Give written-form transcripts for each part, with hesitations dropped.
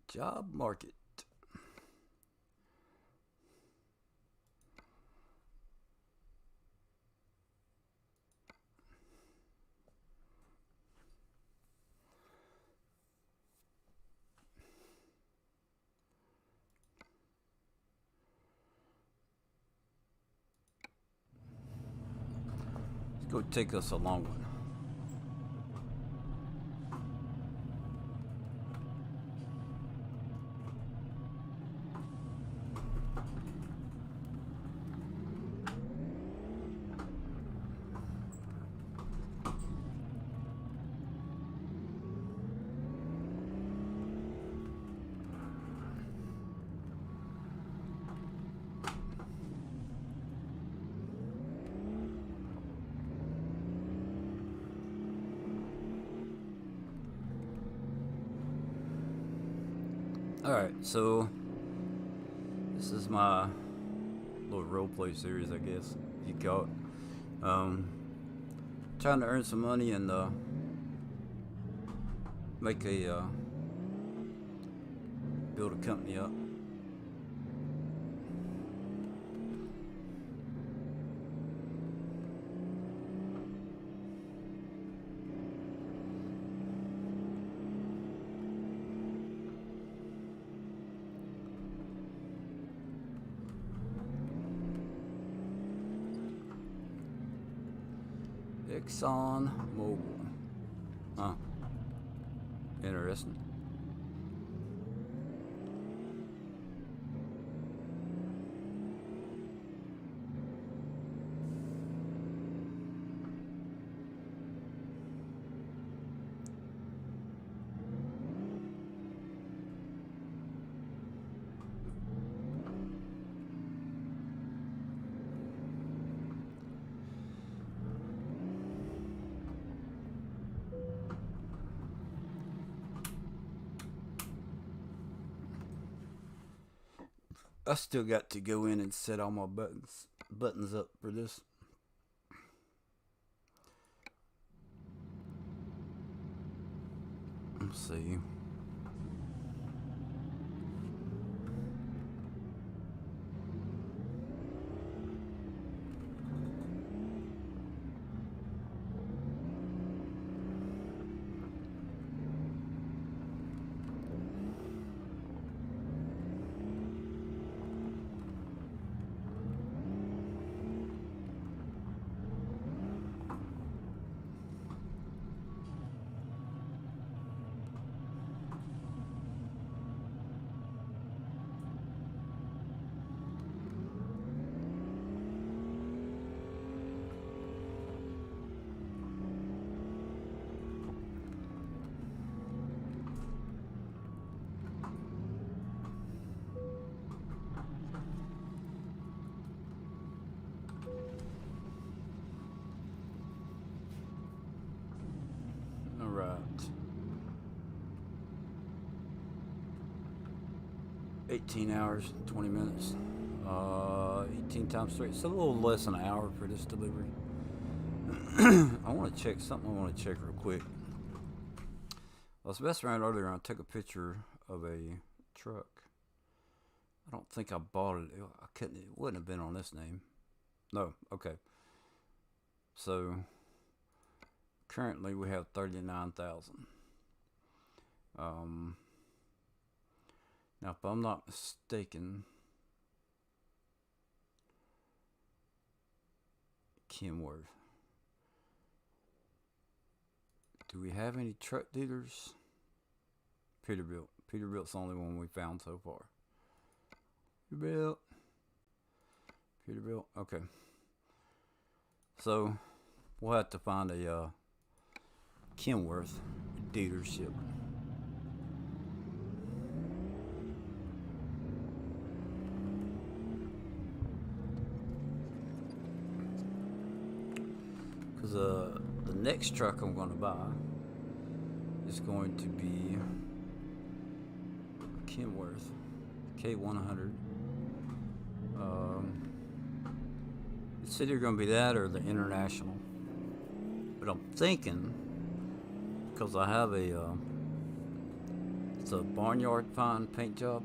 Job market. Let's go take us a long one. Alright, so this is my little roleplay series, I guess you call it. Trying to earn some money and make a build a company up. Exxon Mobil. Huh. Interesting. I still got to go in and set all my buttons up for this. Let's see. All right. 18 hours, 20 minutes. 18 times 3. It's a little less than an hour for this delivery. I want to check something. I want to check real quick. I was messing around earlier and I took a picture of a truck. I don't think I bought it. I couldn't. It wouldn't have been on this name. No. Okay. So currently we have 39,000. Now, if I'm not mistaken, Kenworth. Do we have any truck dealers? Peterbilt. Peterbilt's the only one we found so far. Peterbilt. Peterbilt. Okay. So we'll have to find a Kenworth dealership. Because the next truck I'm going to buy is going to be a Kenworth K100. It's either going to be that or the International. But I'm thinking, because I have a It's a Barnyard Fine paint job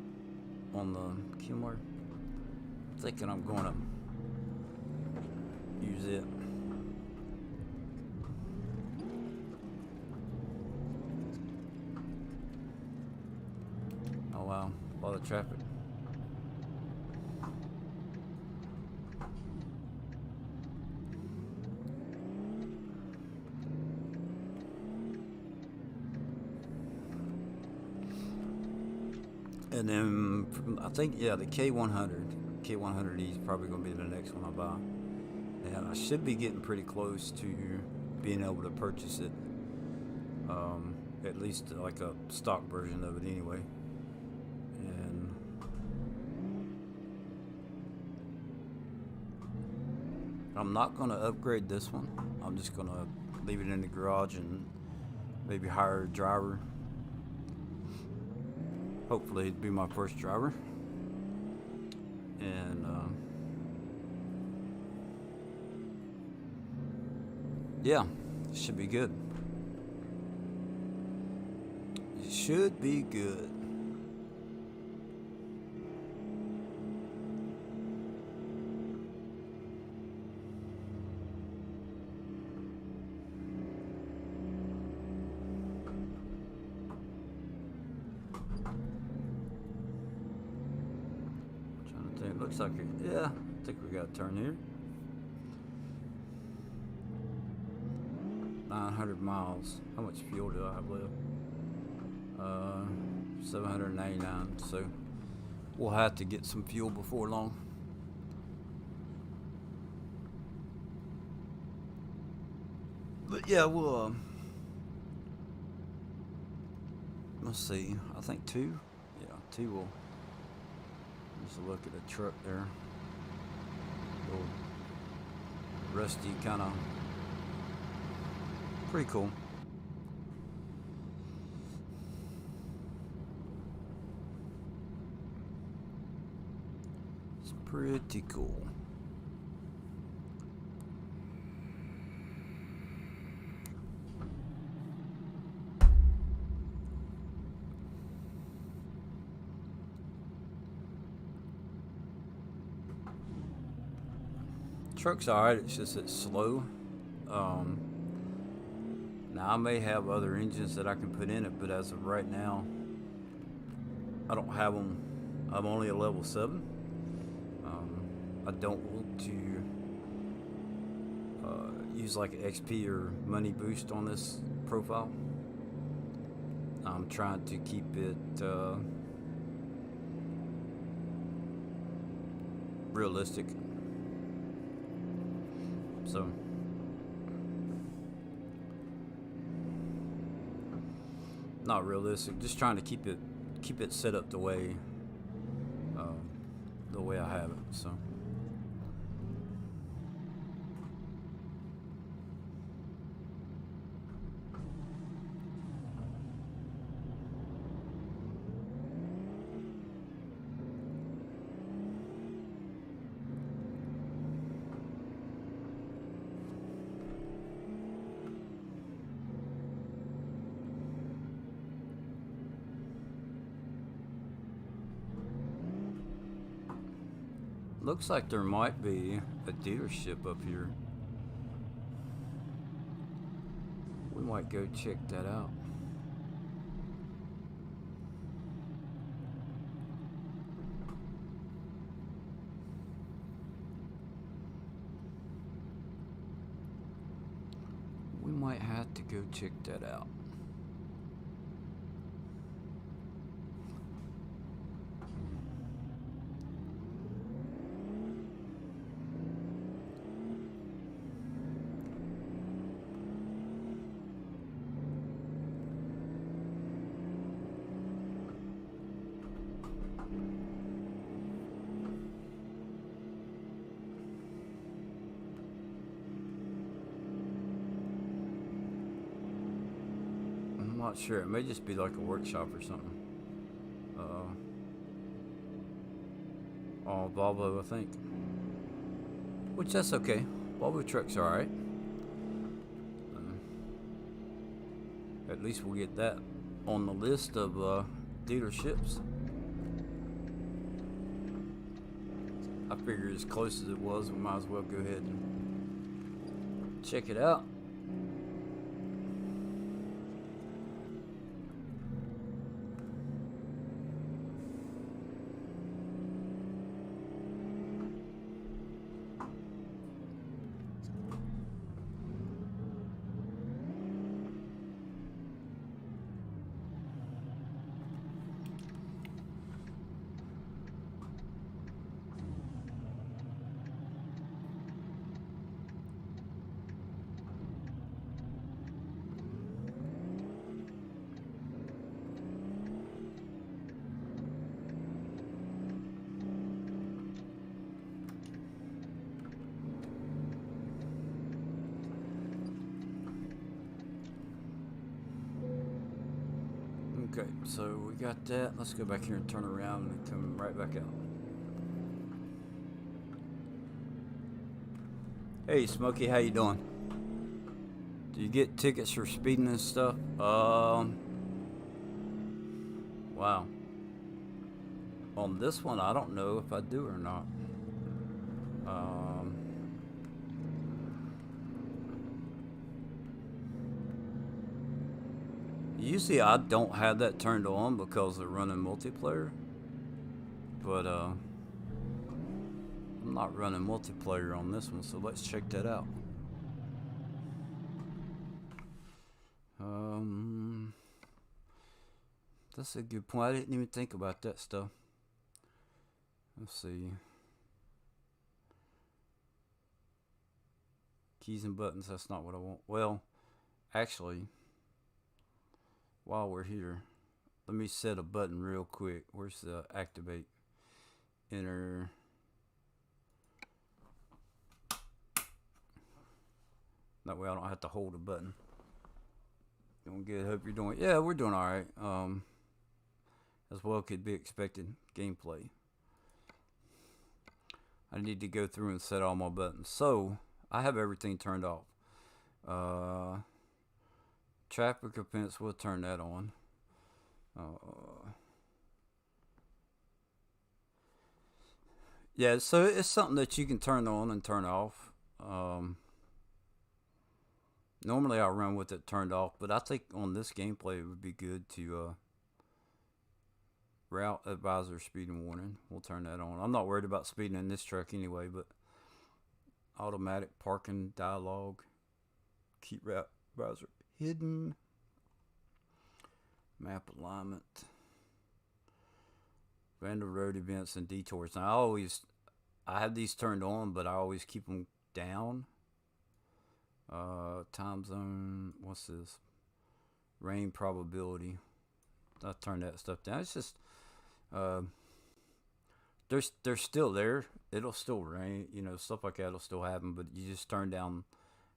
on the Kenworth. Thinking I'm going to use it. Oh wow, a lot of traffic. And then I think, yeah, the K100E is probably going to be the next one I buy. And I should be getting pretty close to being able to purchase it. At least like a stock version of it anyway. And I'm not going to upgrade this one. I'm just going to leave it in the garage and maybe hire a driver. Hopefully it'd be my first driver. And yeah, it should be good. It should be good. Trying to think. Looks like yeah, I think we got a turn here. 900 miles. How much fuel do I have left? 799. So we'll have to get some fuel before long. But yeah, we'll let's see. I think 2. Yeah, 2 will. Just a look at the truck there. Little rusty, kind of pretty cool. It's pretty cool. Truck's alright, it's just it's slow. Now I may have other engines that I can put in it, but as of right now, I don't have them. I'm only a level 7. I don't want to use like an XP or money boost on this profile. I'm trying to keep it realistic. So not realistic, just trying to keep it set up the way I have it. So looks like there might be a dealership up here. We might go check that out. We might have to go check that out. I'm not sure. It may just be like a workshop or something. All Volvo, I think. Which that's okay. Volvo trucks are alright. At least we'll get that on the list of dealerships. I figured as close as it was, we might as well go ahead and check it out. Okay, so we got that. Let's go back here and turn around and come right back out. Hey, Smokey, how you doing? Do you get tickets for speeding and stuff? Wow. On this one, I don't know if I do or not. Usually I don't have that turned on because they're running multiplayer. But I'm not running multiplayer on this one, so let's check that out. That's a good point. I didn't even think about that stuff. Let's see. Keys and buttons, that's not what I want. Well, actually, while we're here, let me set a button real quick. Where's the activate? Enter. That way I don't have to hold a button. Doing good. Hope you're doing. Yeah, we're doing all right. As well could be expected. Gameplay. I need to go through and set all my buttons. So I have everything turned off. Traffic offense, we'll turn that on. Yeah, so it's something that you can turn on and turn off. Normally I run with it turned off, but I think on this gameplay it would be good to route advisor speeding warning. We'll turn that on. I'm not worried about speeding in this truck anyway, but automatic parking dialogue, keep route advisor hidden, map alignment, random road events and detours. Now I have these turned on, but I always keep them down. Time zone, what's this? Rain probability. I turn that stuff down. It's just they're still there. It'll still rain, stuff like that'll still happen, but you just turn down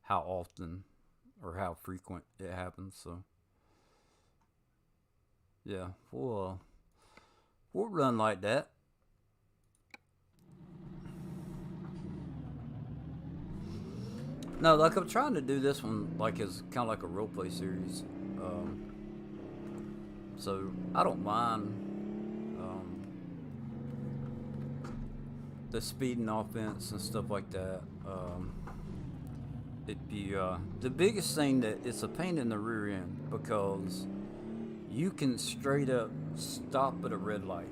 how often or how frequent it happens. So yeah, we'll run like that. No, like I'm trying to do this one like as kind of like a role play series. So I don't mind the speeding offense and stuff like that. The biggest thing that it's a pain in the rear end because you can straight up stop at a red light,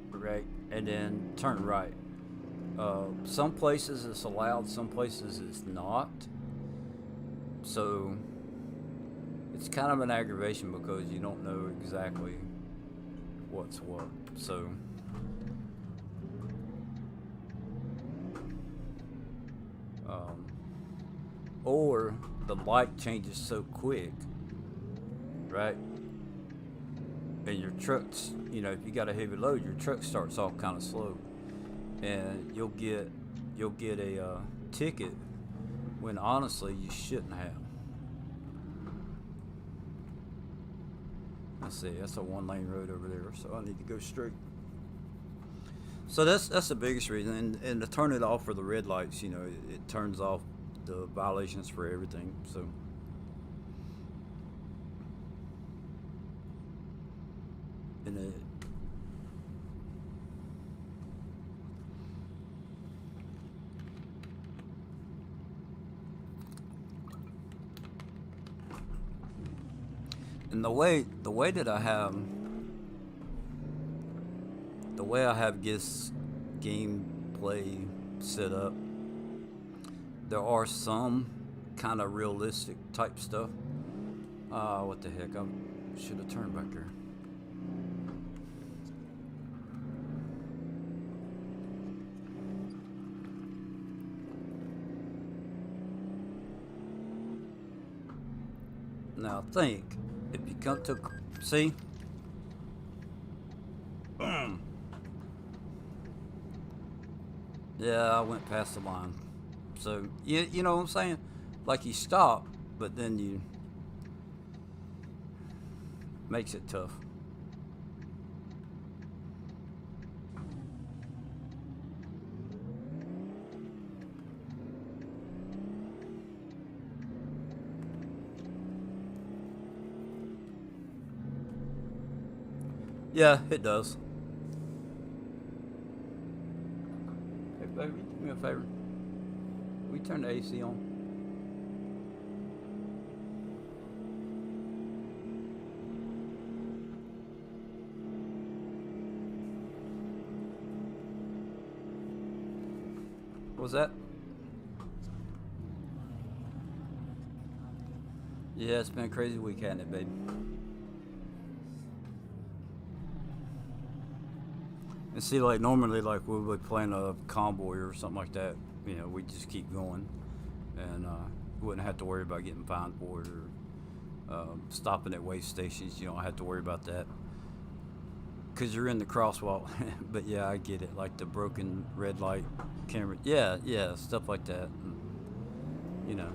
right, and then turn right. Some places it's allowed, some places it's not. So it's kind of an aggravation because you don't know exactly what's what. So or the light changes so quick, right? And your truck's, if you got a heavy load, your truck starts off kind of slow, and you'll get a ticket when honestly you shouldn't have. Let's see, that's a 1-lane road over there, so I need to go straight. So that's the biggest reason, and to turn it off for the red lights, it turns off the violations for everything. So and it. And the way I have this gameplay set up, there are some kind of realistic type stuff. What the heck? I should have turned back there. Now think, if you come to see, yeah, I went past the line. So you know what I'm saying? Like you stop, but then you makes it tough. Yeah, it does. Hey, baby, do me a favor. We turn the AC on. What was that? Yeah, it's been a crazy week, hasn't it, babe? And see, like normally, like we would playing a convoy or something like that. You know, we just keep going, and wouldn't have to worry about getting fined for it or stopping at way stations. You don't have to worry about that because you're in the crosswalk. But yeah, I get it. Like the broken red light camera. Yeah, yeah, stuff like that. And, you know.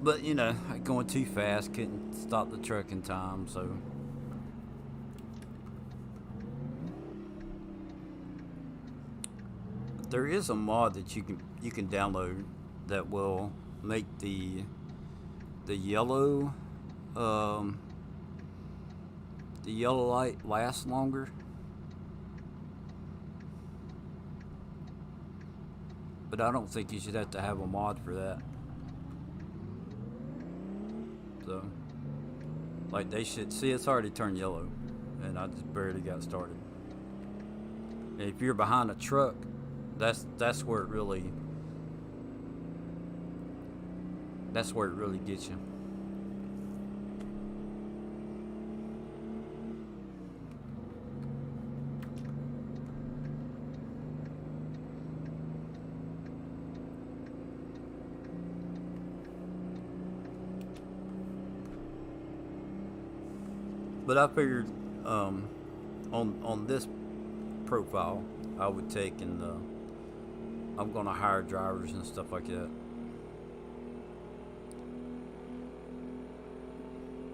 But you know, going too fast, couldn't stop the truck in time, so. There is a mod that you can download that will make the yellow um, the yellow light last longer. But I don't think you should have to have a mod for that. So, like they should see it's already turned yellow, and I just barely got started. And if you're behind a truck, that's where it really gets you. But I figured on this profile, I would take and I'm gonna hire drivers and stuff like that.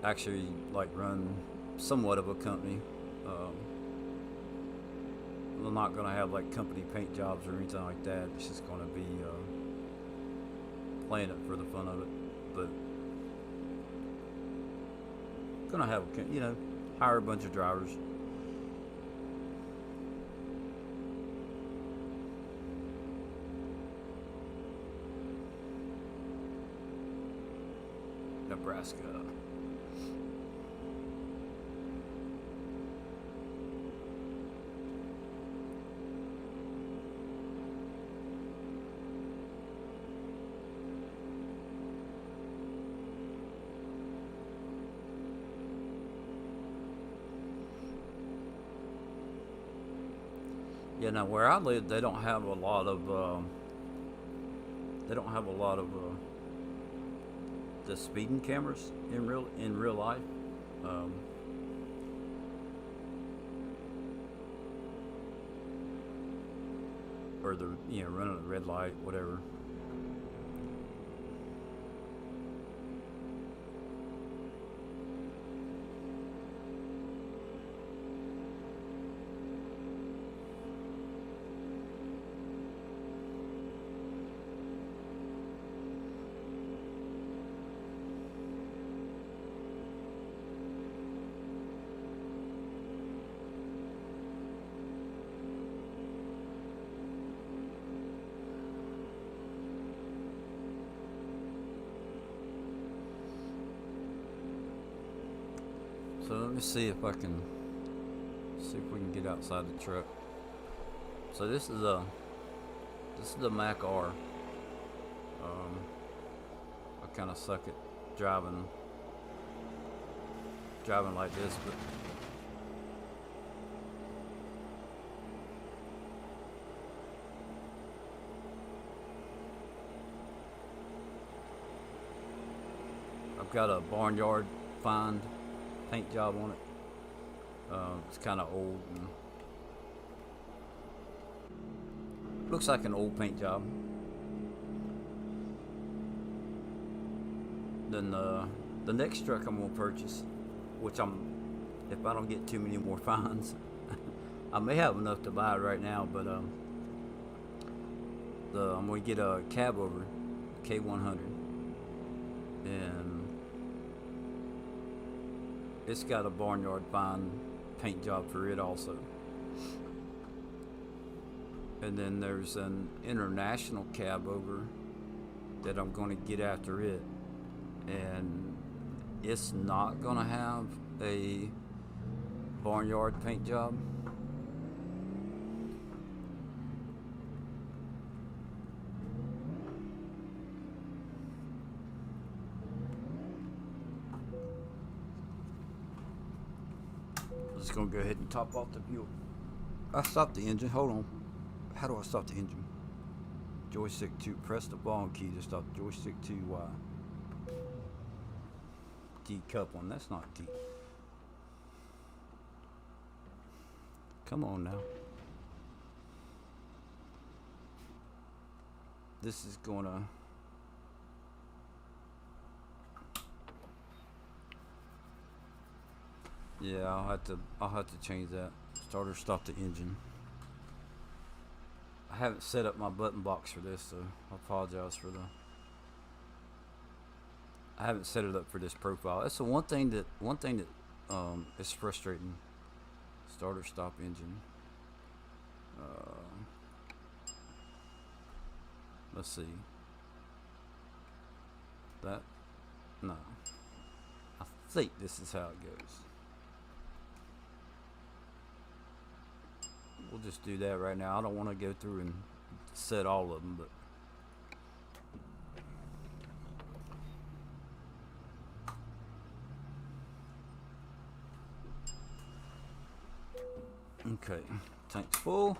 Actually, like run somewhat of a company. Um, we're not gonna have like company paint jobs or anything like that. It's just gonna be playing it for the fun of it. But gonna have hire a bunch of drivers. Nebraska. Yeah, now where I live, they don't have a lot of the speeding cameras in real life. Um, or the running a red light, whatever. So let me see if I can see if we can get outside the truck. So this is the Mac R. I kind of suck at driving like this, but I've got a barnyard find paint job on it. It's kind of old and looks like an old paint job. Then the next truck I'm gonna purchase, which if I don't get too many more finds, I may have enough to buy it right now. But I'm gonna get a cab over K100, and it's got a barnyard find paint job for it also. And then there's an international cab over that I'm going to get after it, and it's not going to have a barnyard paint job. I'm just going to go ahead and top off the fuel. I stopped the engine. Hold on. How do I stop the engine? Joystick 2. Press the volume key to stop joystick 2Y. Decoupling. That's not deep. Come on now. This is gonna. Yeah, I'll have to change that. Starter stop the engine. I haven't set up my button box for this, so I apologize for I haven't set it up for this profile. That's the one thing that is frustrating. Starter stop engine. Let's see. No. I think this is how it goes. We'll just do that right now. I don't want to go through and set all of them, but okay, tank's full.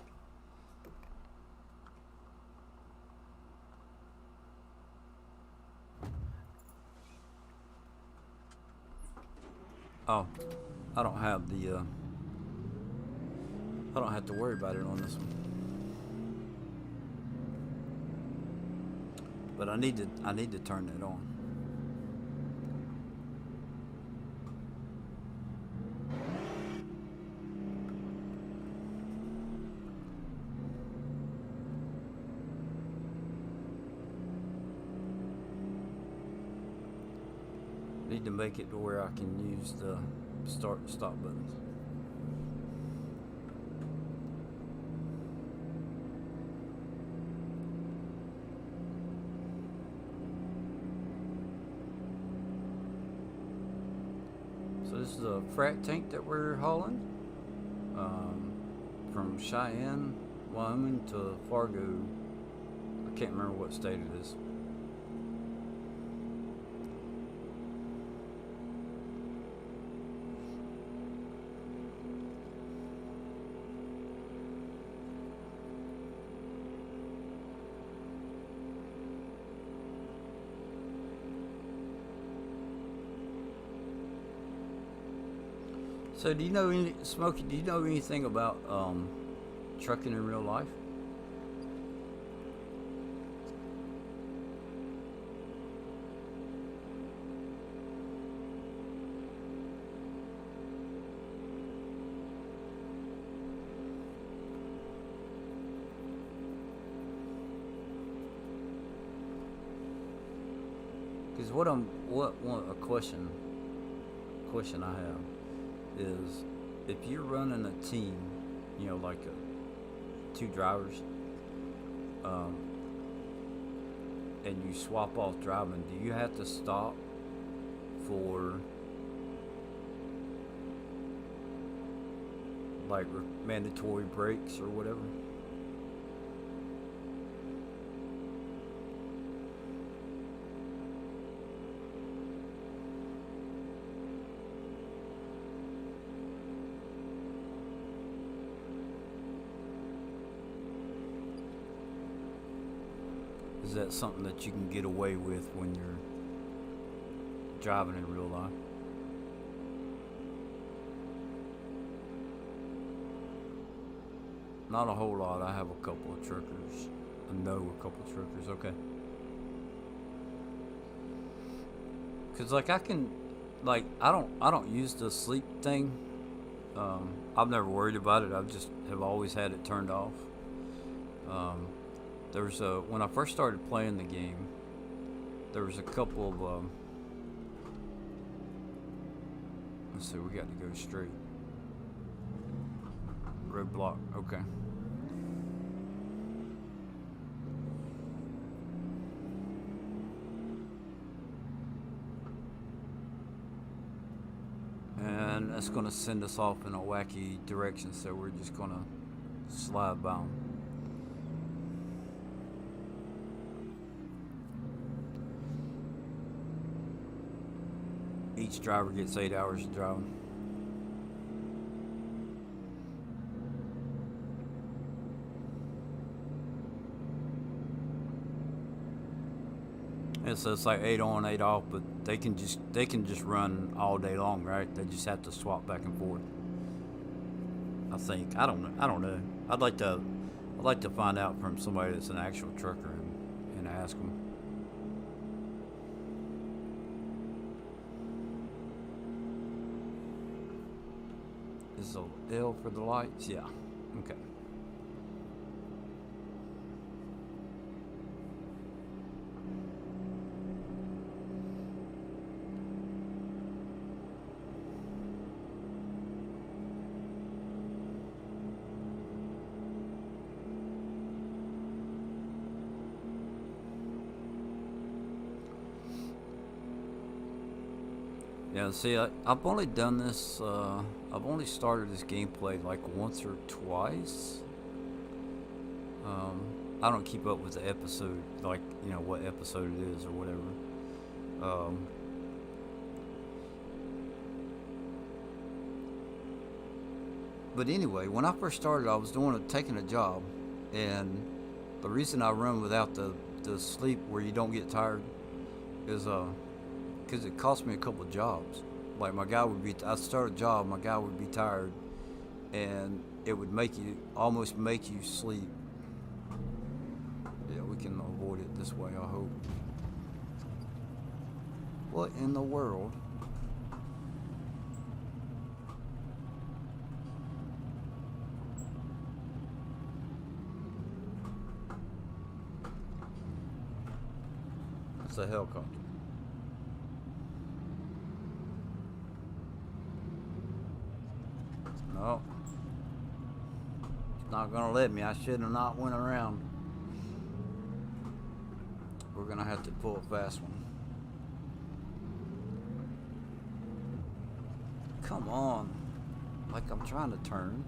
Oh, I don't have I don't have to worry about it on this one. But I need to turn that on. Need to make it to where I can use the start and stop buttons. So this is a frac tank that we're hauling from Cheyenne, Wyoming to Fargo. I can't remember what state it is. So do you know Smokey, do you know anything about trucking in real life? Because a question I have is, if you're running a team, you know, like two drivers, and you swap off driving, do you have to stop for like mandatory breaks or whatever. Is that something that you can get away with when you're driving in real life? Not a whole lot. I have a couple of truckers. I know a couple of truckers. Okay. Cause like I can, like I don't use the sleep thing. I've never worried about it. I've just have always had it turned off. Um, there's a when I first started playing the game, there was a couple of let's see, we got to go straight. Roadblock. Okay. And that's going to send us off in a wacky direction, so we're just going to slide by 'em. Each driver gets 8 hours of driving. And so it's like 8 on, 8 off, but they can just run all day long, right? They just have to swap back and forth. I think I don't know. I'd like to find out from somebody that's an actual trucker and ask them. Is the L for the lights? Yeah. Okay. Yeah, see, I've only done this, I've only started this gameplay like once or twice. Um, I don't keep up with the episode, like, what episode it is or whatever. Um, but anyway, when I first started, I was taking a job, and the reason I run without the sleep where you don't get tired is, because it cost me a couple of jobs. Like I start a job, my guy would be tired, and it would almost make you sleep. Yeah, we can avoid it this way, I hope. What in the world? It's a helicopter. No, it's not gonna let me. I should have not went around. We're gonna have to pull a fast one. Come on. Like I'm trying to turn.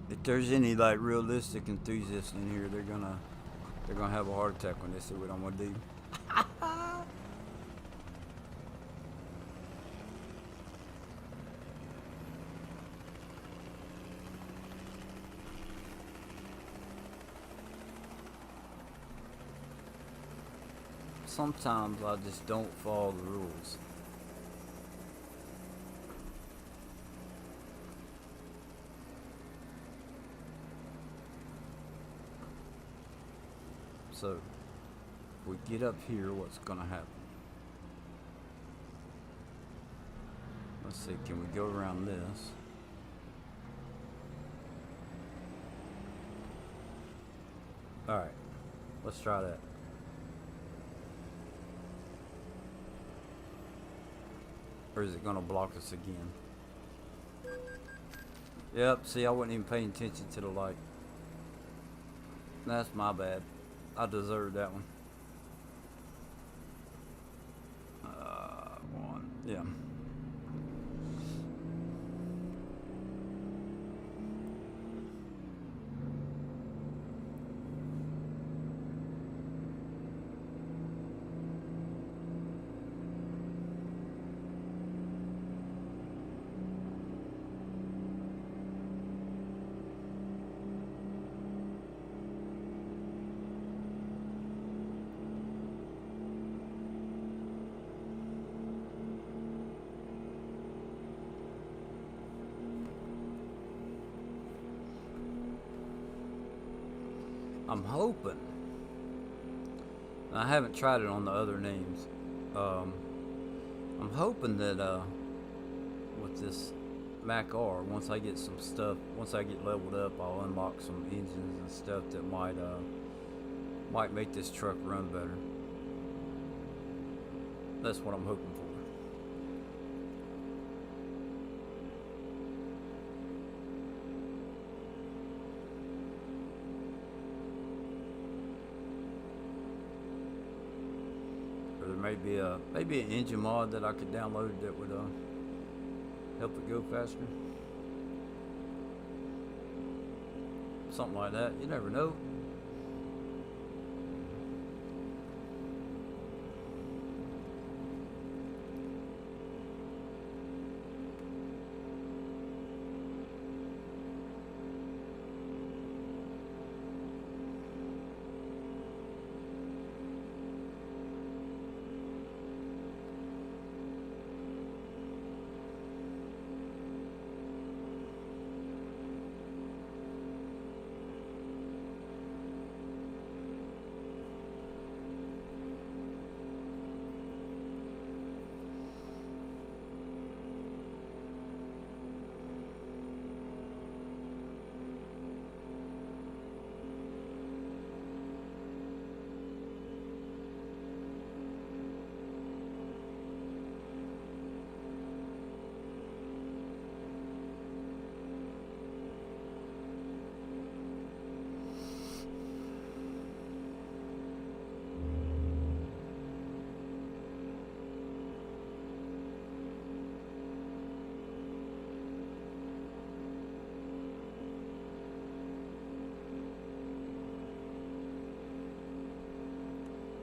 If there's any like realistic enthusiasts in here, they're gonna have a heart attack when they see what I'm gonna do. Sometimes I just don't follow the rules. So, if we get up here, what's gonna happen? Let's see, can we go around this? Alright, let's try that. Or is it going to block us again? Yep, see, I wasn't even paying attention to the light. That's my bad. I deserved that one. One. Yeah. I'm hoping. I haven't tried it on the other names. I'm hoping that with this Mac R, once I get some stuff, once I get leveled up, I'll unlock some engines and stuff that might make this truck run better. That's what I'm hoping for. Or there may be an engine mod that I could download that would help it go faster. Something like that. You never know.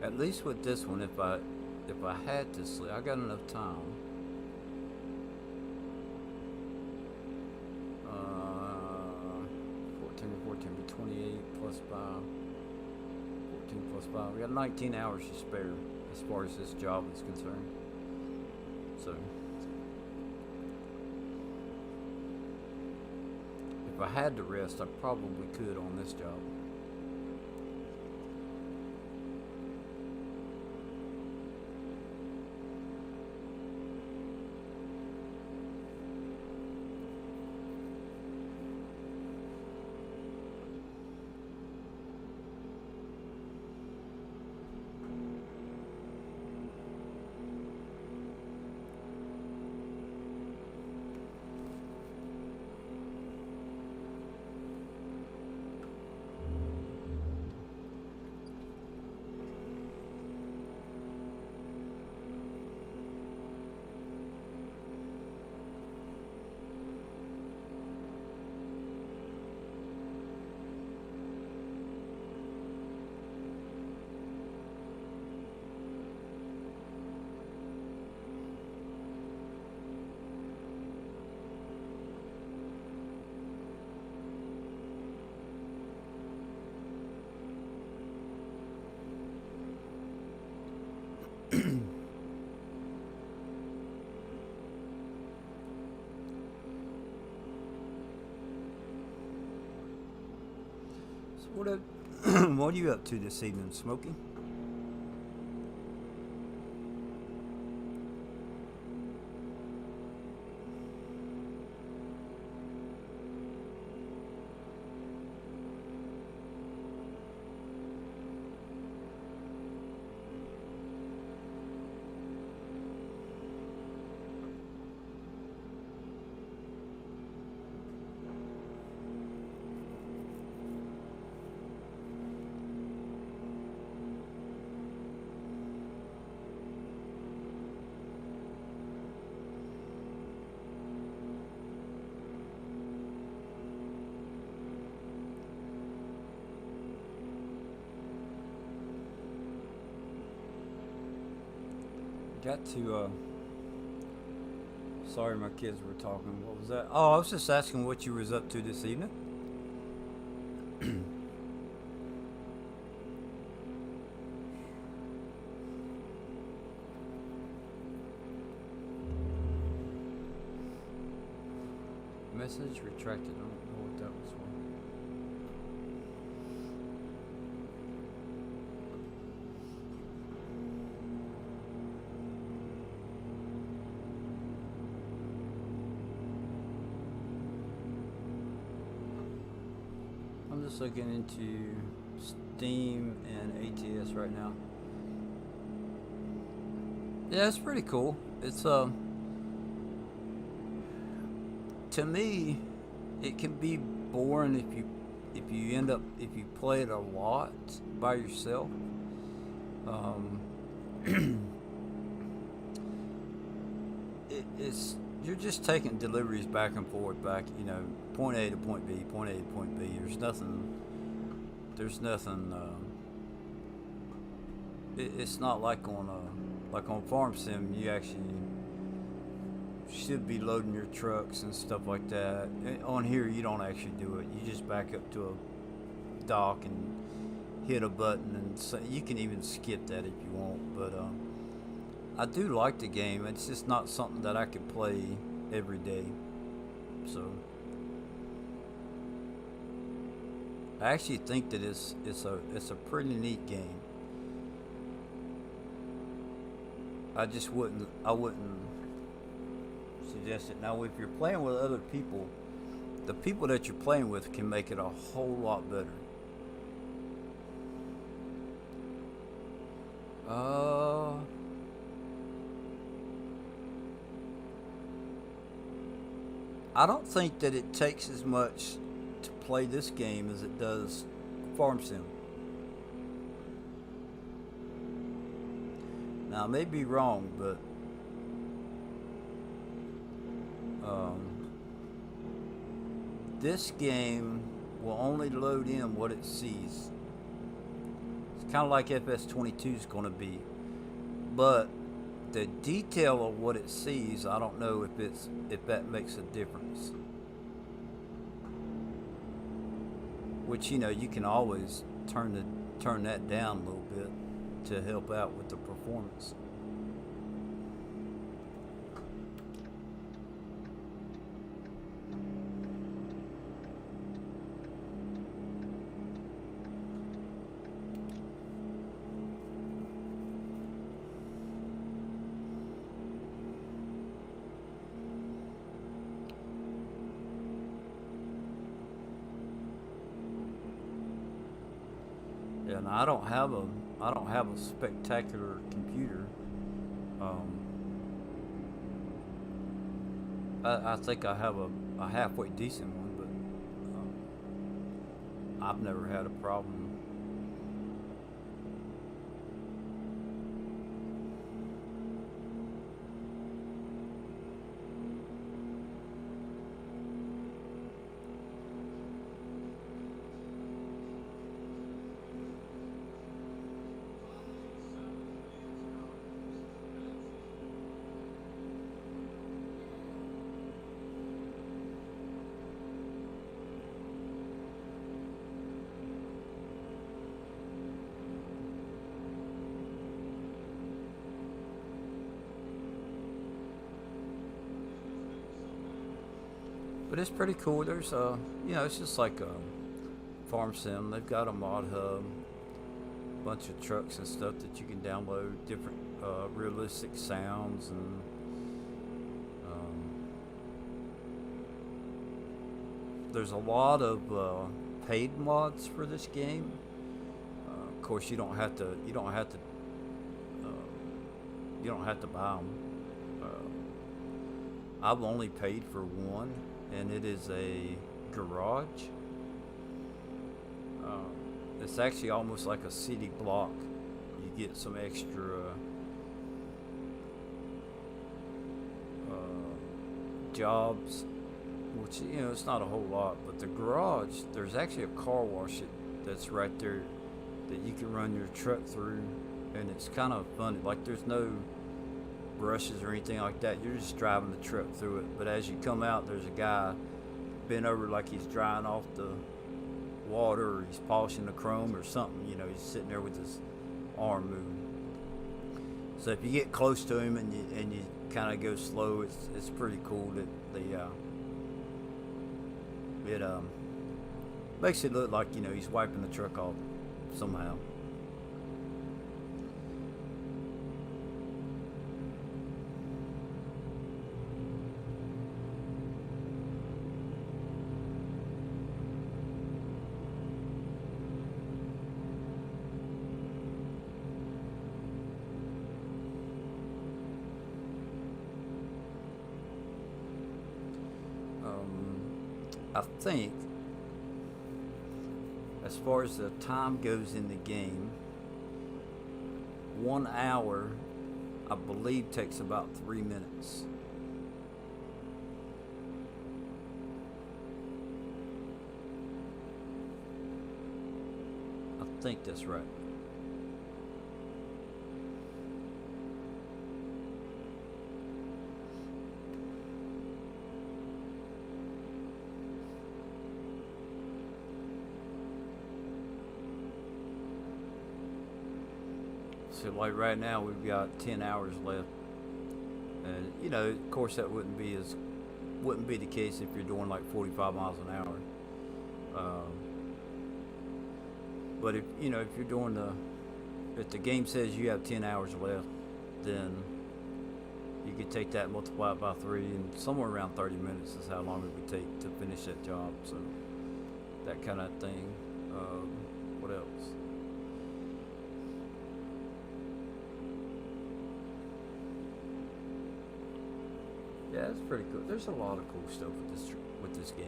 At least with this one, if I had to sleep, I got enough time. 14 to 14 be 28 plus 5. 14 plus 5. We got 19 hours to spare as far as this job is concerned. So, if I had to rest, I probably could on this job. What what are you up to this evening, Smokey? Got to. Sorry, my kids were talking. What was that? Oh, I was just asking what you was up to this evening. Message retracted. I don't know what that was for. I'm just looking into Steam and ATS right now. Yeah, it's pretty cool. It's to me, it can be boring if you play it a lot by yourself. Um, it's you're just taking deliveries back and forth, point A to point B, point A to point B. There's nothing. It's not like on Farm Sim. You actually should be loading your trucks and stuff like that. On here, you don't actually do it. You just back up to a dock and hit a button, and so you can even skip that if you want. But I do like the game. It's just not something that I could play every day. So I actually think that it's a pretty neat game. I wouldn't suggest it. Now, if you're playing with other people, the people that you're playing with can make it a whole lot better. Uh, I don't think that it takes as much to play this game as it does Farm Sim. Now, I may be wrong, but um, this game will only load in what it sees. It's kind of like FS22 is going to be, but the detail of what it sees, I don't know if that makes a difference. Which you can always turn that down a little bit to help out with the performance. Yeah, now I don't have a spectacular computer. Um, I think I have a halfway decent one, but I've never had a problem. But it's pretty cool. There's it's just like a Farm Sim. They've got a mod hub, bunch of trucks and stuff that you can download, different realistic sounds, and um, there's a lot of paid mods for this game. Of course, you don't have to buy them. I've only paid for one, and it is a garage. Uh, it's actually almost like a city block. You get some extra jobs, which it's not a whole lot. But the garage, there's actually a car wash that's right there that you can run your truck through, and it's kind of funny. Like brushes or anything like that. You're just driving the truck through it. But as you come out, there's a guy bent over like he's drying off the water, or he's polishing the chrome or something. You know, he's sitting there with his arm moving. So if you get close to him and you kind of go slow, it's pretty cool that it makes it look like, you know, he's wiping the truck off somehow. I think, as far as the time goes in the game, 1 hour, I believe, takes about 3 minutes. I think that's right. So like right now we've got 10 hours left, and you know, of course, that wouldn't be the case if you're doing like 45 miles an hour. Um, but if you know, if you're doing if the game says you have 10 hours left, then you could take that, multiply it by 3, and somewhere around 30 minutes is how long it would take to finish that job. So that kind of thing. What else? Yeah, it's pretty cool. There's a lot of cool stuff with this game.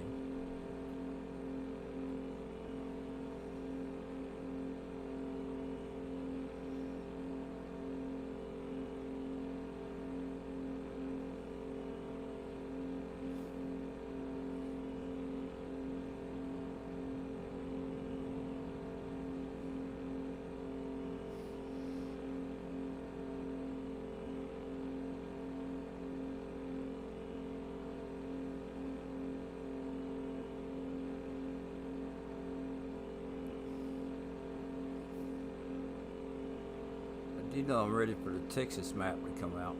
I do know I'm ready for the Texas map to come out.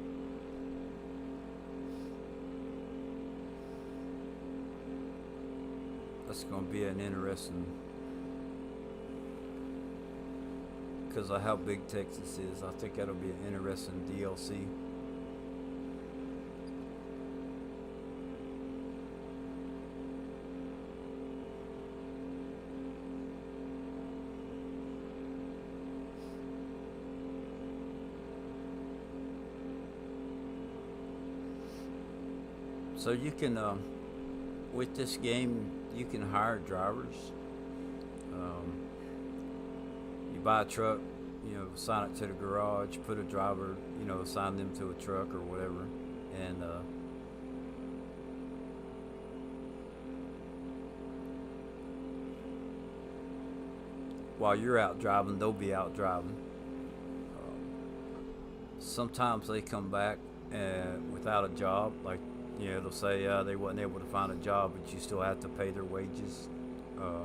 That's going to be an interesting, because of how big Texas is. I think that'll be an interesting DLC. So you can, with this game, you can hire drivers. Um, you buy a truck, you know, assign it to the garage, put a driver, you know, assign them to a truck or whatever, and while you're out driving, they'll be out driving. Sometimes they come back without a job, like, you know, they'll say they wasn't able to find a job, but you still have to pay their wages. Uh,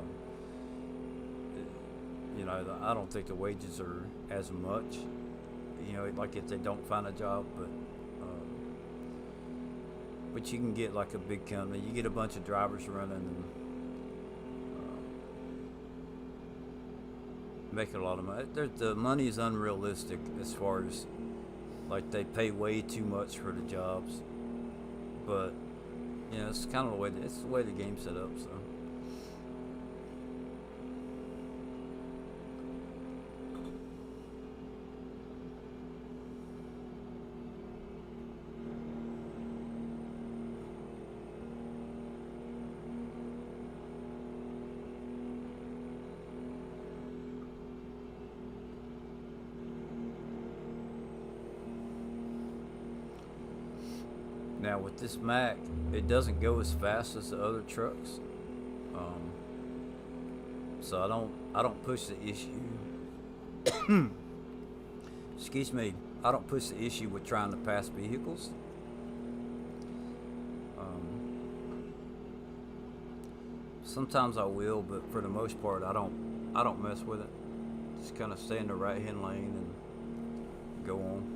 you know, I don't think the wages are as much, you know, like if they don't find a job, but you can get like a big company. You get a bunch of drivers running and make a lot of money. The money is unrealistic as far as, like, they pay way too much for the jobs, but you know, it's kind of it's the way the game's set up. So now with this Mac, it doesn't go as fast as the other trucks, um, so I don't push the issue. Excuse me. I don't push the issue with trying to pass vehicles. Sometimes I will, but for the most part, I don't mess with it. Just kind of stay in the right hand lane and go on.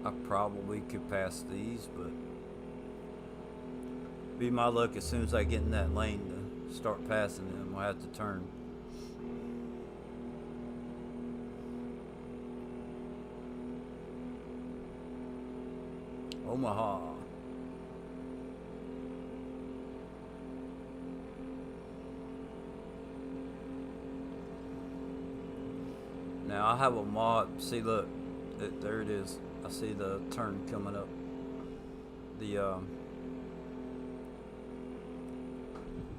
I probably could pass these, but be my luck. As soon as I get in that lane to start passing them, I'll have to turn. Omaha. Now I have a mod. See, look, there it is. I see the turn coming up. The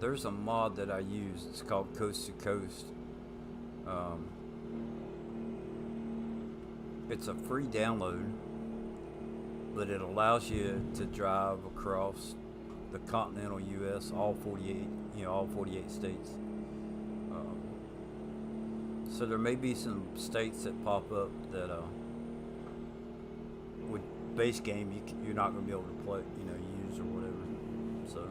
there's a mod that I use. It's called Coast to Coast. Um, it's a free download, but it allows you to drive across the continental U.S., all 48, all 48 states. Um, so there may be some states that pop up that with base game you're not going to be able to play, use or whatever. So.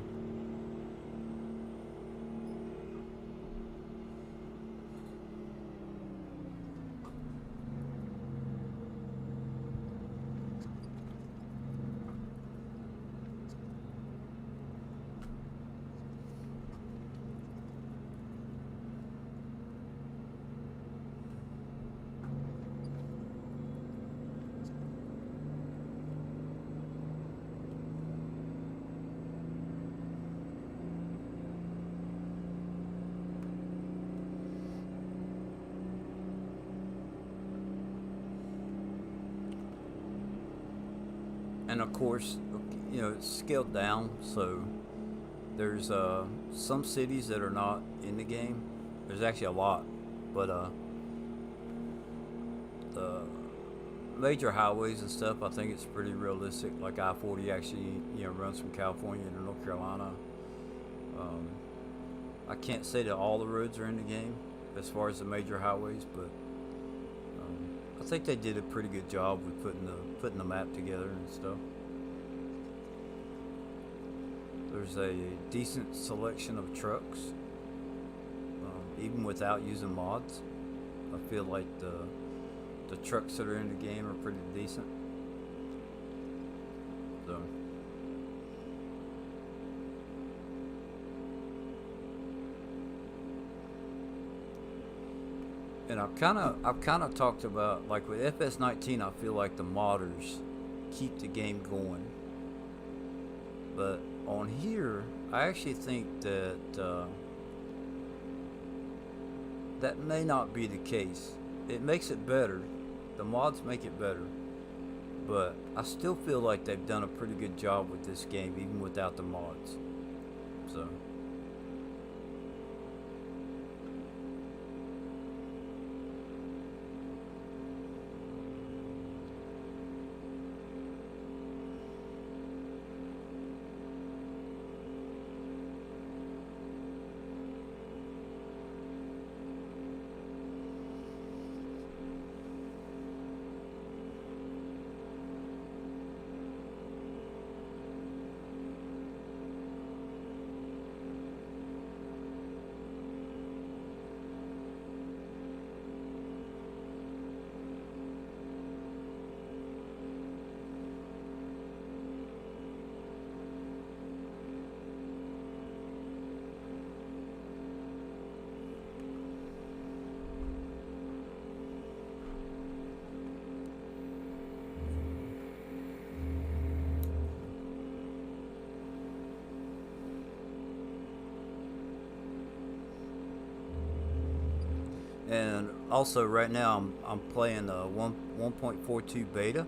And of course, it's scaled down, so there's some cities that are not in the game. There's actually a lot, but the major highways and stuff, I think it's pretty realistic. Like I-40 actually, runs from California to North Carolina. Um, I can't say that all the roads are in the game as far as the major highways, but I think they did a pretty good job with putting the map together and stuff. There's a decent selection of trucks, even without using mods. I feel like the trucks that are in the game are pretty decent. So. And I've kind of talked about, like with FS19, I feel like the modders keep the game going. But on here, I actually think that that may not be the case. It makes it better. The mods make it better. But I still feel like they've done a pretty good job with this game, even without the mods. So. And also right now I'm playing the 1.42 beta.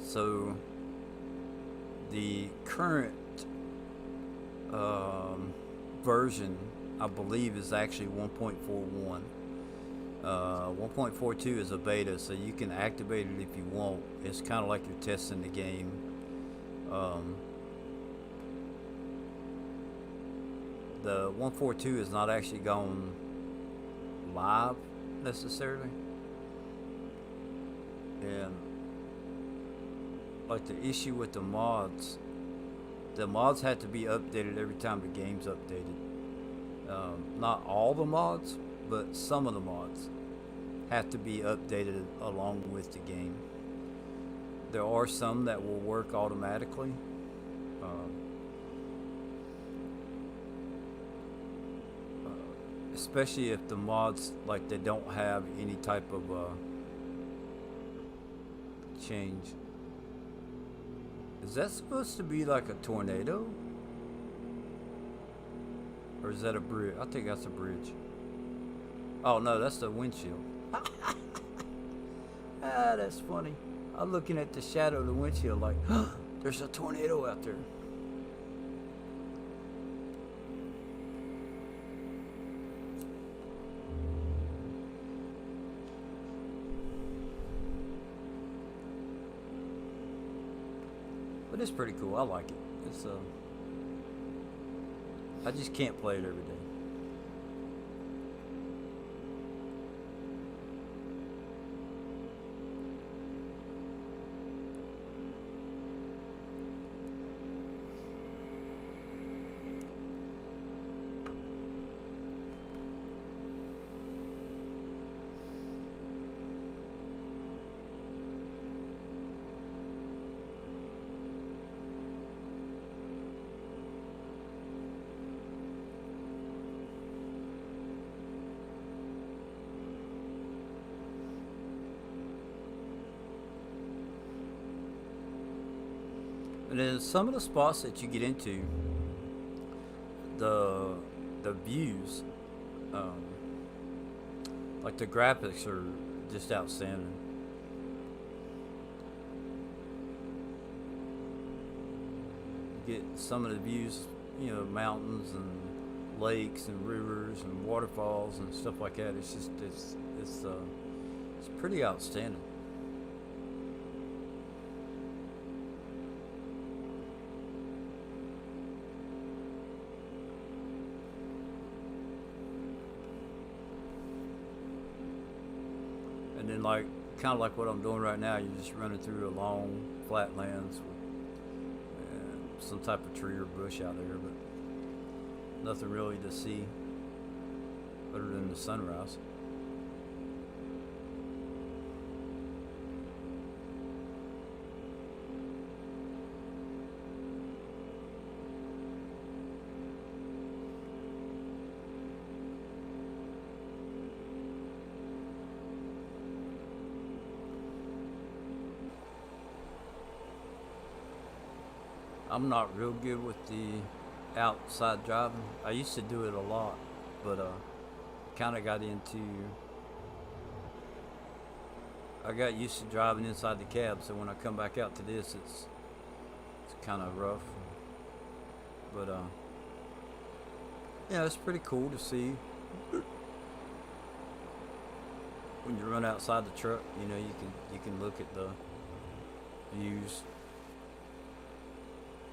So the current version, I believe, is actually 1.41. 1.42 is a beta, so you can activate it if you want. It's kind of like you're testing the game. the 142 is not actually gone live necessarily, and like the issue with the mods had to be updated every time the game's updated. Not all the mods, but some of the mods have to be updated along with the game. There are some that will work automatically. Um, Especially if the mods, like, they don't have any type of change. Is that supposed to be like a tornado? Or is that a bridge? I think that's a bridge. Oh no, that's the windshield. Ah, that's funny. I'm looking at the shadow of the windshield like, there's a tornado out there. But it's pretty cool. I like it. It's I just can't play it every day. And then some of the spots that you get into, the the views, um, like the graphics are just outstanding. You get some of the views, mountains and lakes and rivers and waterfalls and stuff like that. It's just it's pretty outstanding. And then, like, kind of like what I'm doing right now, you're just running through a long flat lands with some type of tree or bush out there, but nothing really to see other than the sunrise. I'm not real good with the outside driving. I used to do it a lot, but kind of got into. I got used to driving inside the cab, so when I come back out to this, it's kind of rough. But yeah, it's pretty cool to see when you run outside the truck. You can look at the views.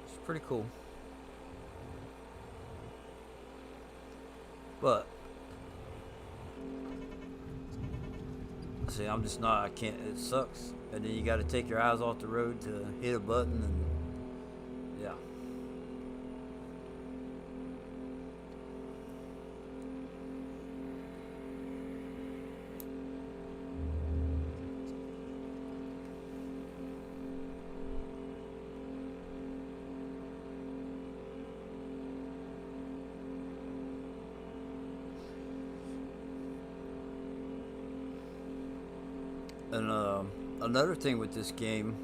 It's pretty cool. But see, I'm just not. I can't. It sucks. And then you got to take your eyes off the road to hit a button, and yeah. And another thing with this game,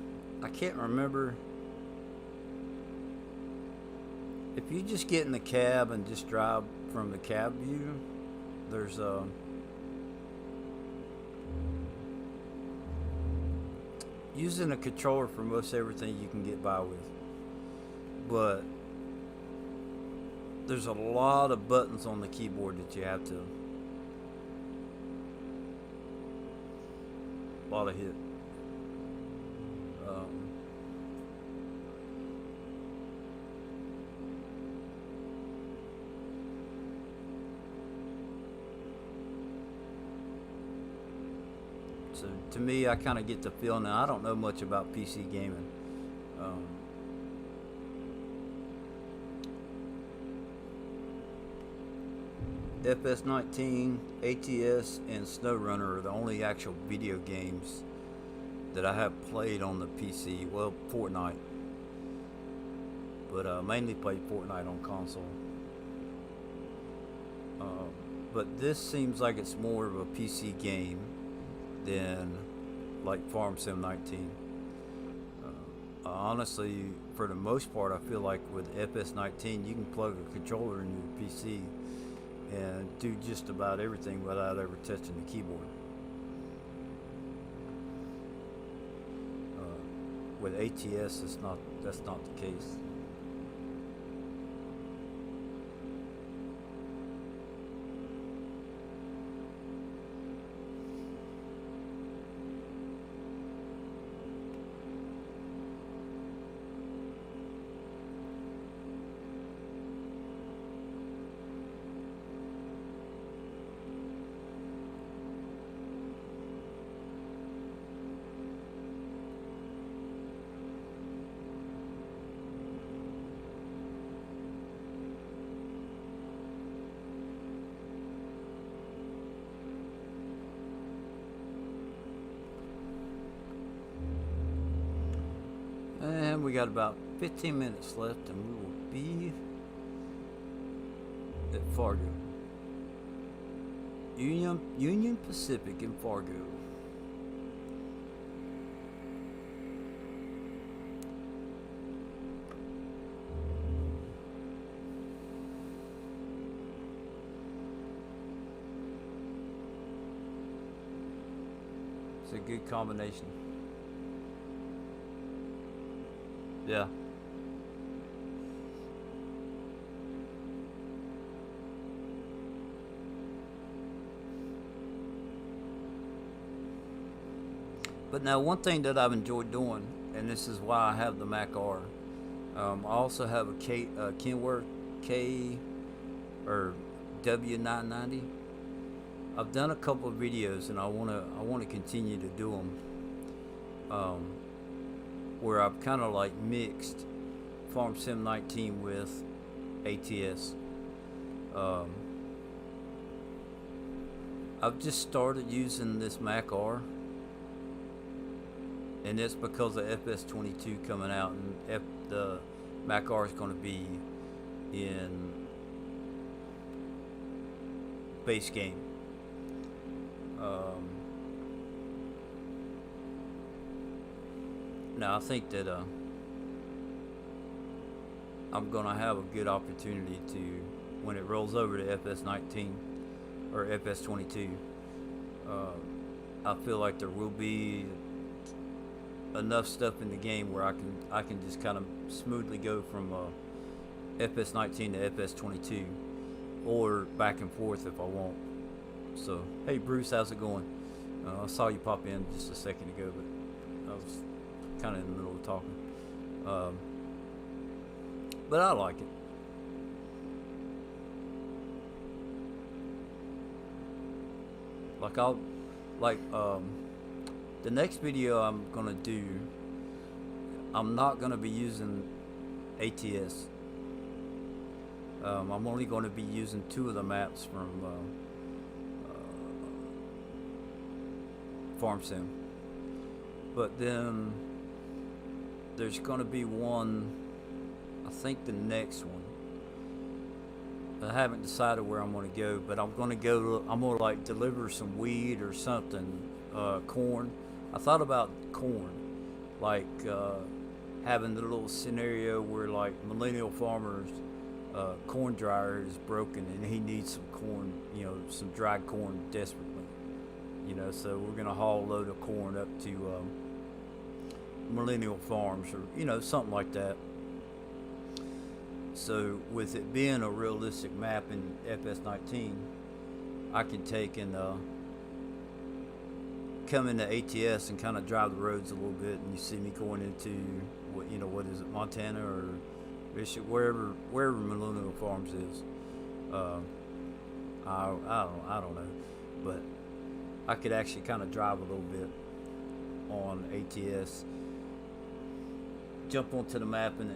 I can't remember if you just get in the cab and just drive from the cab view. There's using a controller for most everything you can get by with, but there's a lot of buttons on the keyboard that you have to. A lot of hit. Um, So to me, I kind of get the feeling. Now, I don't know much about PC gaming. Um, FS19, ATS, and SnowRunner are the only actual video games that I have played on the PC. Well, Fortnite, but mainly played Fortnite on console. Uh, but this seems like it's more of a PC game than like Farm Sim 19. Honestly, for the most part, I feel like with FS19, you can plug a controller in your PC and do just about everything without ever touching the keyboard. With ATS, that's not the case. And we got about 15 minutes left, and we will be at Fargo. Union Pacific in Fargo. It's a good combination. Yeah. But now, one thing that I've enjoyed doing, and this is why I have the Mac R. I also have a Kenworth K or W990. I've done a couple of videos, and I wanna continue to do them. Um, where I've kind of like mixed Farm Sim 19 with ATS. Um, I've just started using this Mac R, and it's because of FS22 coming out, and the Mac R is going to be in base game. Now I think that I'm gonna have a good opportunity to, when it rolls over to FS19 or FS22. Uh, I feel like there will be enough stuff in the game where I can just kind of smoothly go from FS19 to FS22, or back and forth if I want. So hey Bruce, how's it going? I saw you pop in just a second ago, but I was kind of in the middle of talking. But I like it. Like the next video I'm gonna do, I'm not gonna be using ATS. I'm only going to be using 2 of the maps from Farm Sim. But then there's going to be one, I think the next one. I haven't decided where I'm going to go, but I'm going to like deliver some weed or something, corn. I thought about corn, like having the little scenario where like millennial farmers, corn dryer is broken and he needs some corn, some dried corn desperately. So we're gonna haul a load of corn up to Millennial Farms, or something like that. So with it being a realistic map in FS19, I can take and come into ATS and kind of drive the roads a little bit, and you see me going into what is it, Montana or Bishop, wherever Millennial Farms is. I don't know, but I could actually kind of drive a little bit on ATS, jump onto the map in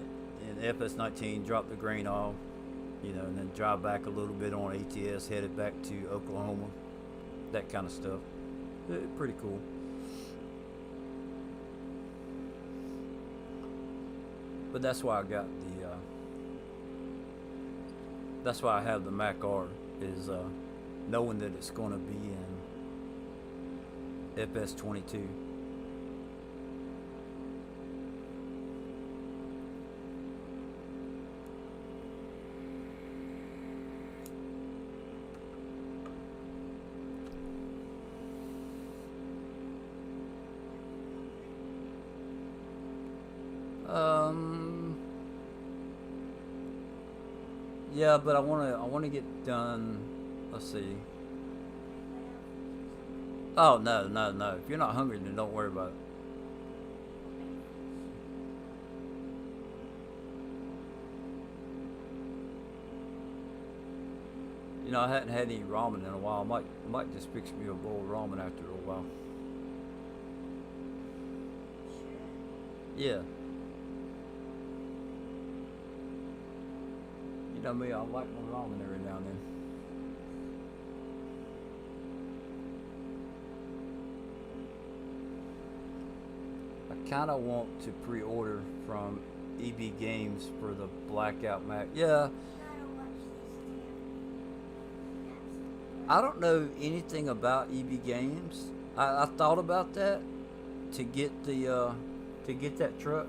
FS19, drop the green off, and then drive back a little bit on ATS, headed back to Oklahoma, that kind of stuff. Pretty cool. But that's why I got the. That's why I have the Mac R, is knowing that it's going to be in FS22. Yeah, but I wanna get done. Let's see. Oh, no, no, no. If you're not hungry, then don't worry about it. I hadn't had any ramen in a while. I might just fix me a bowl of ramen after a while. Yeah. You know me, I like my ramen every now and then. I kind of want to pre-order from EB Games for the Blackout Mac. Yeah, I don't know anything about EB Games. I thought about that to get to get that truck,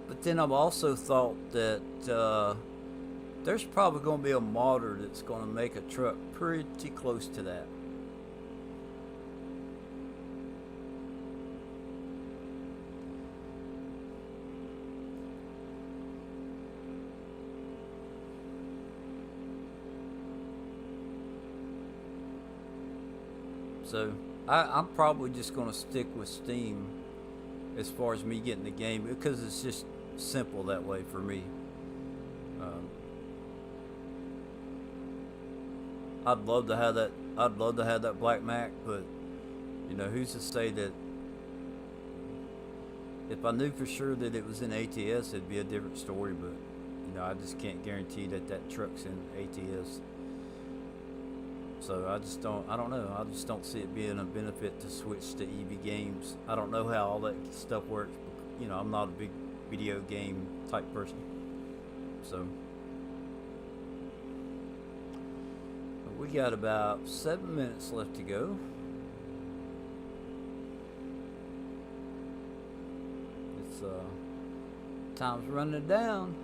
but then I've also thought that there's probably going to be a modder that's going to make a truck pretty close to that. So I'm probably just going to stick with Steam as far as me getting the game, because it's just simple that way for me. Um, I'd love to have that. I'd love to have that Black Mac, but who's to say that if I knew for sure that it was in ATS, it'd be a different story. But I just can't guarantee that that truck's in ATS. So I just don't. I don't know. I just don't see it being a benefit to switch to EB Games. I don't know how all that stuff works. I'm not a big video game type person. So we got about 7 minutes left to go. It's time's running down.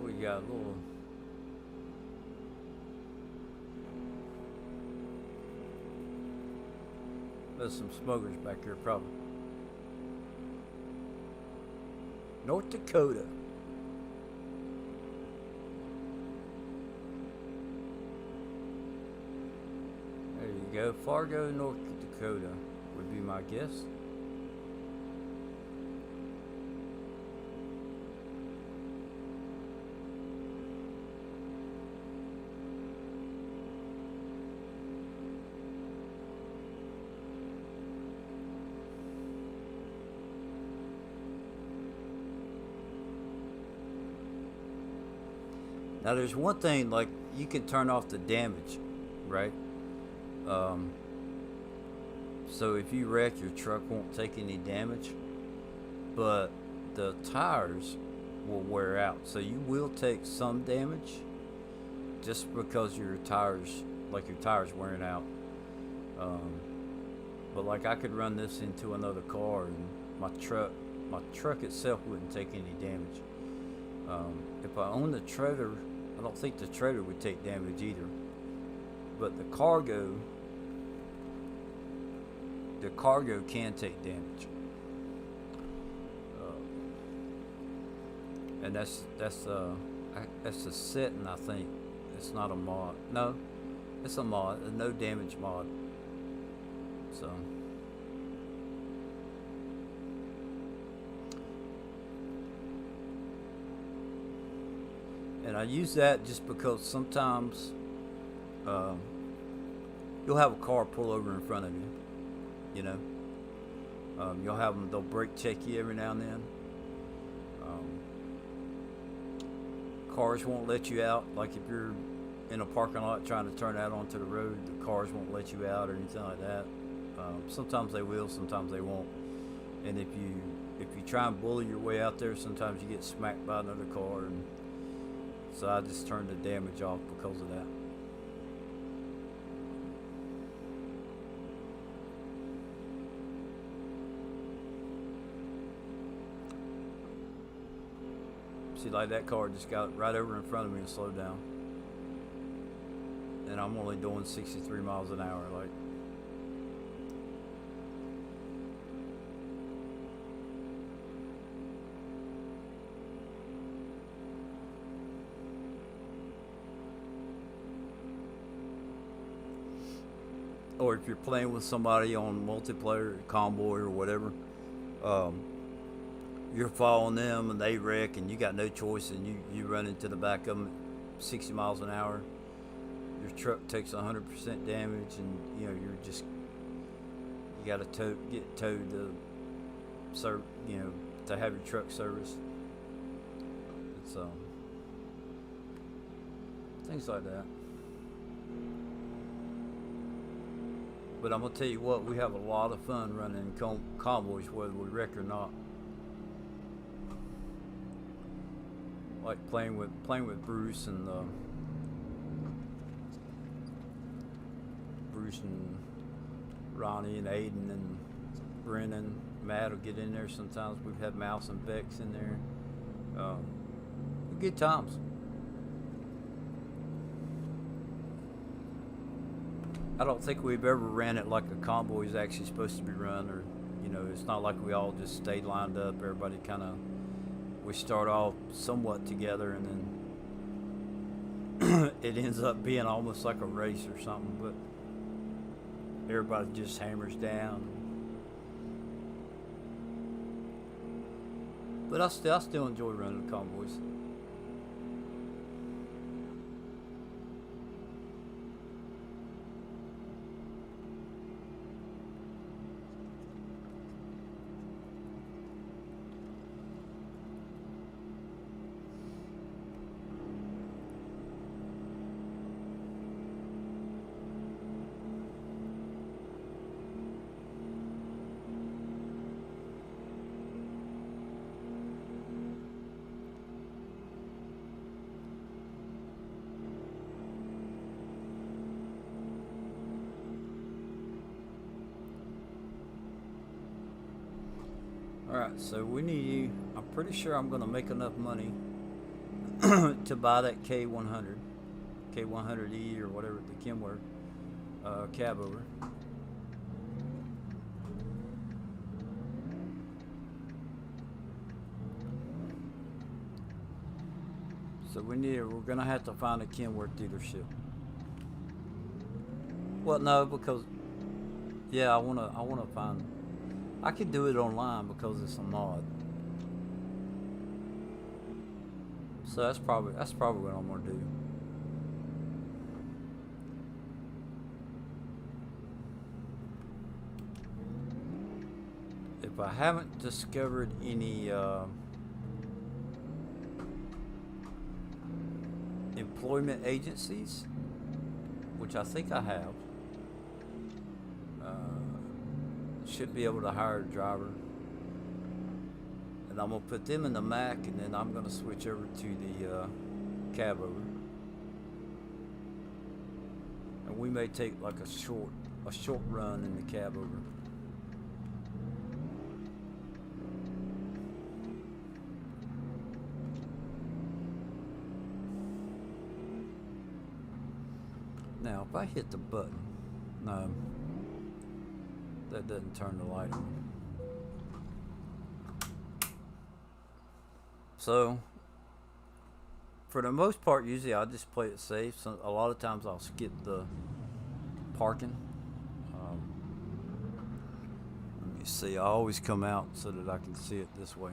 We got a little. There's some smokers back here, probably. North Dakota. There you go. Fargo, North Dakota would be my guess. Now, there's one thing, like, you can turn off the damage, right? Um, so if you wreck, your truck won't take any damage, but the tires will wear out. So you will take some damage just because your tires wearing out. Um, but like, I could run this into another car and my truck itself wouldn't take any damage. If I own the trailer, I don't think the trailer would take damage either. But the cargo can take damage. And that's a setting, I think. It's not a mod. No, it's a mod, a no damage mod. So, and I use that just because sometimes um, you'll have a car pull over in front of you. You know, you'll have them. They'll brake check you every now and then. Um, Cars won't let you out. Like if you're in a parking lot trying to turn out onto the road, the cars won't let you out or anything like that. Sometimes they will, sometimes they won't. And if you try and bully your way out there, sometimes you get smacked by another car. And so I just turned the damage off because of that. See, like that car just got right over in front of me and slowed down. And I'm only doing 63 miles an hour. Like, or if you're playing with somebody on multiplayer, convoy, or whatever, um, you're following them and they wreck and you got no choice and you run into the back of them at 60 miles an hour. Your truck takes 100% damage and you're just, you got to get towed to serve, to have your truck serviced. It's things like that. But I'm gonna tell you what, we have a lot of fun running convoys, whether we wreck or not. Like playing with Bruce and Ronnie and Aiden and Brennan. Matt will get in there sometimes. We've had Mouse and Bex in there. Good times. I don't think we've ever ran it like a convoy is actually supposed to be run, or it's not like we all just stayed lined up. Everybody we start off somewhat together, and then it ends up being almost like a race or something. But everybody just hammers down. But I still enjoy running the convoys. Alright, so we need, I'm pretty sure I'm going to make enough money to buy that K100, K100E or whatever, the Kenworth cab over. So we're going to have to find a Kenworth dealership. Well, no, because, yeah, I want to find, I could do it online because it's a mod. So that's probably what I'm gonna do. If I haven't discovered any employment agencies, which I think I have, should be able to hire a driver, and I'm gonna put them in the Mac, and then I'm gonna switch over to the cab over, and we may take like a short run in the cab over. Now, if I hit the button, no. That doesn't turn the light on. So, for the most part, usually I just play it safe. So a lot of times I'll skip the parking. you see. I always come out so that I can see it this way.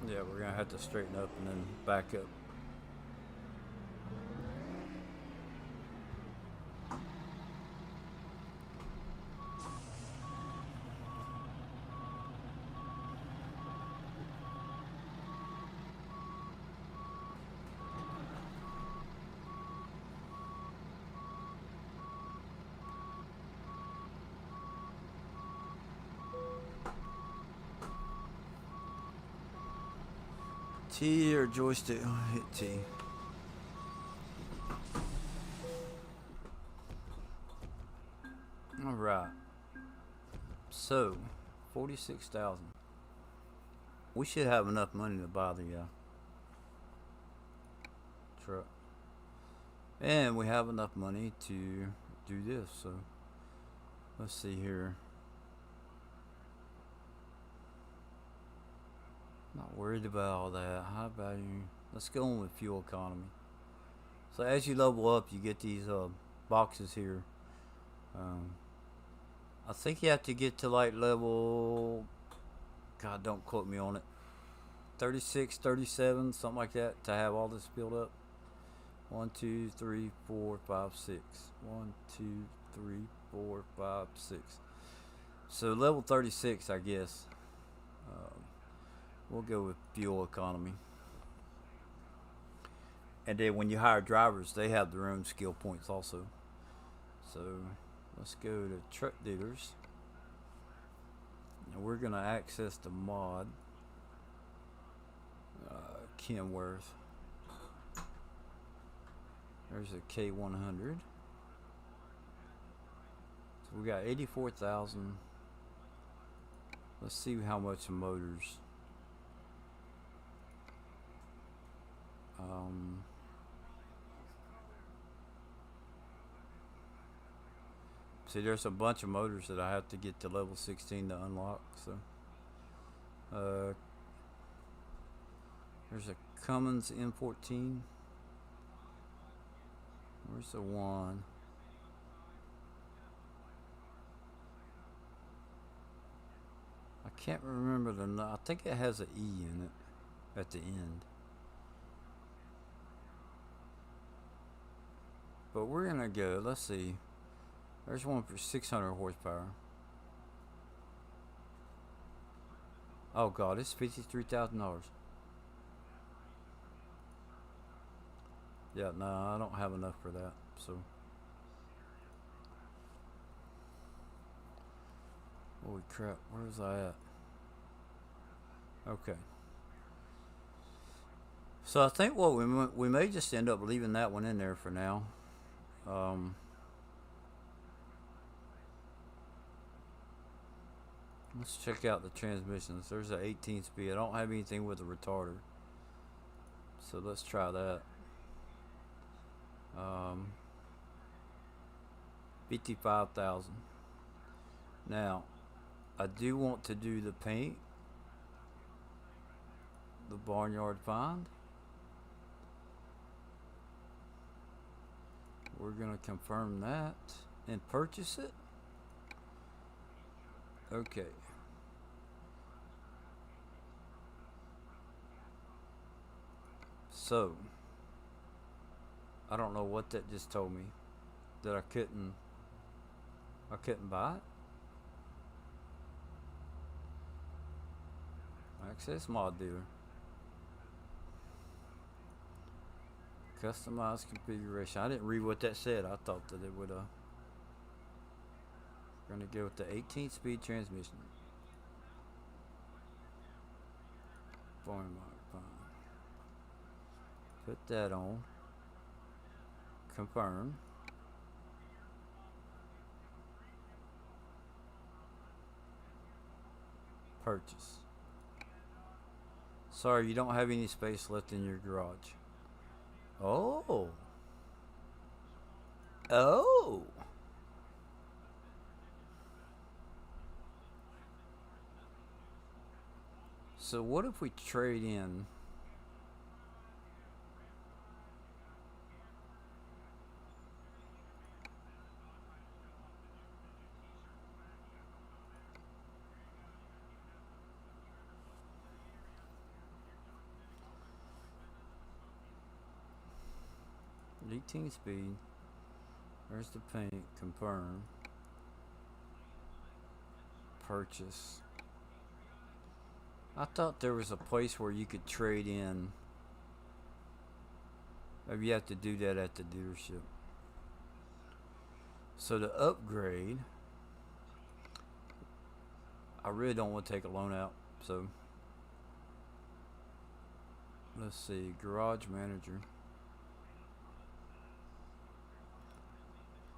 Yeah, we're gonna have to straighten up and then back up. T or joystick? Oh, hit T. All right. So, 46,000. We should have enough money to buy the truck, and we have enough money to do this. So, let's see here. Not worried about all that. High value. Let's go on with fuel economy. So as you level up, you get these boxes here. I think you have to get to like level. God, don't quote me on it. 36, 37, something like that, to have all this filled up. 1, 2, 3, 4, 5, 6. 1, 2, 3, 4, 5, 6. So level 36, I guess. We'll go with fuel economy. And then when you hire drivers, they have their own skill points also. So let's go to truck dealers. And we're going to access the mod. Kenworth. There's a K100. So we got 84,000. Let's see how much motors. See, there's a bunch of motors that I have to get to level 16 to unlock. So, there's a Cummins M14. Where's the one? I can't remember the. I think it has an E in it at the end. But we're gonna go. Let's see. There's one for 600 horsepower. Oh God, it's $53,000. Yeah, no, I don't have enough for that. So, holy crap, where's I at? Okay. So I think what we may just end up leaving that one in there for now. Let's check out the transmissions. There's an 18 speed. I don't have anything with a retarder, so let's try that. 55,000. Now, I do want to do the paint, the barnyard find. We're gonna confirm that and purchase it. Okay. So, I don't know what that just told me. That I couldn't buy it. Access mod dealer. Customize configuration. I didn't read what that said. I thought that it would gonna go with the 18 speed transmission. Put that on. Confirm. Purchase. Sorry, you don't have any space left in your garage. Oh. Oh. So what if we trade in? Eighteen speed. There's the paint. Confirm. Purchase. I thought there was a place where you could trade in. Maybe you have to do that at the dealership. So to upgrade, I really don't want to take a loan out. So let's see. Garage manager.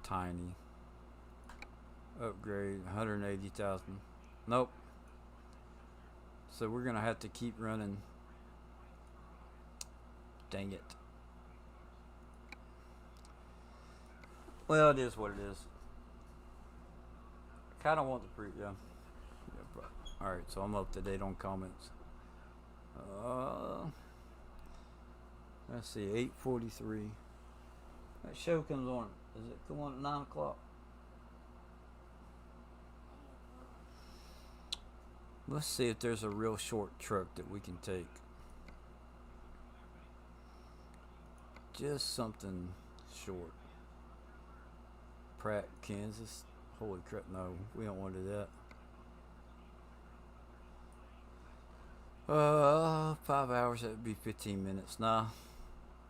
Tiny. Upgrade 180,000. Nope. So we're gonna have to keep running. Dang it. Well, it is what it is. I kind of want the yeah. All right, so I'm up to date on comments. Let's see, 8:43. That show comes on. Does it come on at 9 o'clock? Let's see if there's a real short truck that we can take. Just something short. Pratt, Kansas. Holy crap, no, we don't want to do that. 5 hours, that would be 15 minutes. Nah,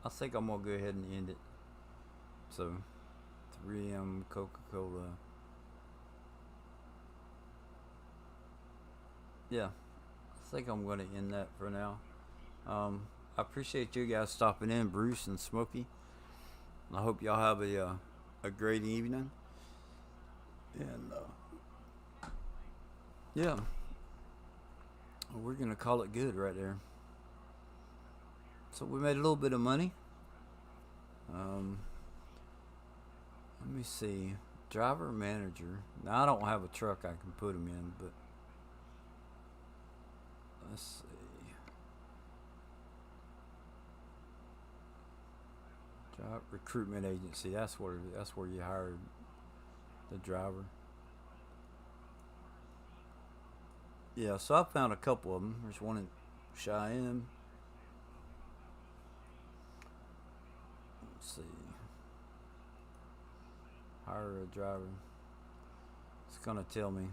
I think I'm gonna go ahead and end it. So, 3M Coca-Cola. Yeah, I think I'm gonna end that for now. I appreciate you guys stopping in, Bruce and Smokey. I hope y'all have a great evening. And yeah, we're gonna call it good right there. So we made a little bit of money. Let me see. Driver manager. Now I don't have a truck I can put him in, but let's see. Job recruitment agency. That's where you hired the driver. Yeah, so I found a couple of them. There's one in Cheyenne. Let's see. Hire a driver. It's gonna tell me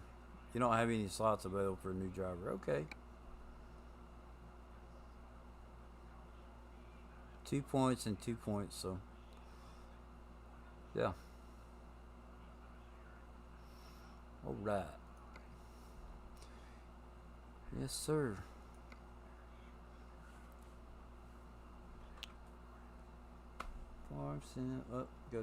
you don't have any slots available for a new driver. Okay. 2 points and 2 points. So yeah. All right. Yes, sir. Farm sim up. Go